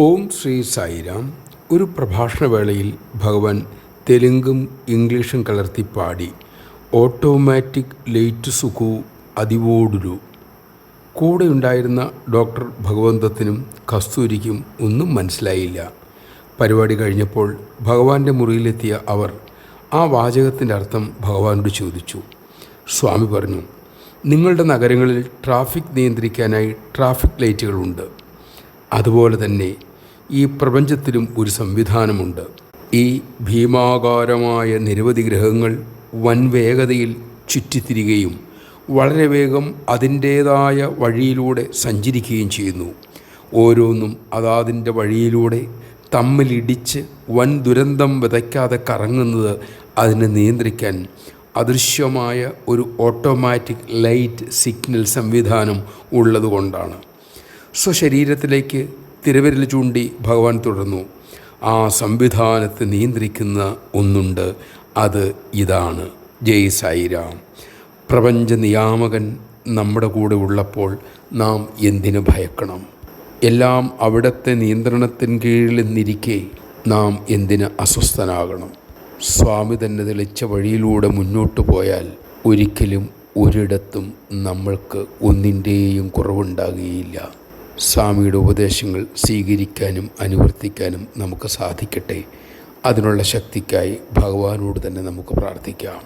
ഓം ശ്രീ സായിരാം. ഒരു പ്രഭാഷണവേളയിൽ ഭഗവാൻ തെലുങ്കും ഇംഗ്ലീഷും കലർത്തി പാടി. ഓട്ടോമാറ്റിക് ലൈറ്റ് സുഖു അതിവോടുരു. കൂടെയുണ്ടായിരുന്ന ഡോക്ടർ ഭഗവന്തത്തിനും കസ്തൂരിക്കും ഒന്നും മനസ്സിലായില്ല. പരിപാടി കഴിഞ്ഞപ്പോൾ ഭഗവാന്റെ മുറിയിലെത്തിയ അവർ ആ വാചകത്തിൻ്റെ അർത്ഥം ഭഗവാനോട് ചോദിച്ചു. സ്വാമി പറഞ്ഞു, നിങ്ങളുടെ നഗരങ്ങളിൽ ട്രാഫിക് നിയന്ത്രിക്കാനായി ട്രാഫിക് ലൈറ്റുകളുണ്ട്. അതുപോലെ തന്നെ ഈ പ്രപഞ്ചത്തിലും ഒരു സംവിധാനമുണ്ട്. ഈ ഭീമാകാരമായ നിരവധി ഗ്രഹങ്ങൾ വൻ വേഗതയിൽ ചുറ്റിത്തിരികയും വളരെ വേഗം അതിൻ്റേതായ വഴിയിലൂടെ സഞ്ചരിക്കുകയും ചെയ്യുന്നു. ഓരോന്നും അതാതിൻ്റെ വഴിയിലൂടെ തമ്മിലിടിച്ച് വൻ ദുരന്തം വിതയ്ക്കാതെ കറങ്ങുന്നത് അതിനെ നിയന്ത്രിക്കാൻ അദൃശ്യമായ ഒരു ഓട്ടോമാറ്റിക് ലൈറ്റ് സിഗ്നൽ സംവിധാനം ഉള്ളതുകൊണ്ടാണ്. സ്വശരീരത്തിലേക്ക് തിരവിരൽ ചൂണ്ടി ഭഗവാൻ തുടർന്നു. ആ സംവിധാനത്തെ നിയന്ത്രിക്കുന്ന ഒന്നുണ്ട്, അത് ഇതാണ്. ജയ് സായിരാം. പ്രപഞ്ച നിയാമകൻ നമ്മുടെ കൂടെ ഉള്ളപ്പോൾ നാം എന്തിനു ഭയക്കണം? എല്ലാം അവിടുത്തെ നിയന്ത്രണത്തിന് കീഴിൽ നിന്നിരിക്കെ നാം എന്തിന് അസ്വസ്ഥനാകണം? സ്വാമി തന്നെ തെളിച്ച വഴിയിലൂടെ മുന്നോട്ട് പോയാൽ ഒരിക്കലും ഒരിടത്തും നമ്മൾക്ക് ഒന്നിൻ്റെയും കുറവുണ്ടാകുകയില്ല. സ്വാമിയുടെ ഉപദേശങ്ങൾ സ്വീകരിക്കാനും അനുവർത്തിക്കാനും നമുക്ക് സാധിക്കട്ടെ. അതിനുള്ള ശക്തിക്കായി ഭഗവാനോട് തന്നെ നമുക്ക് പ്രാർത്ഥിക്കാം.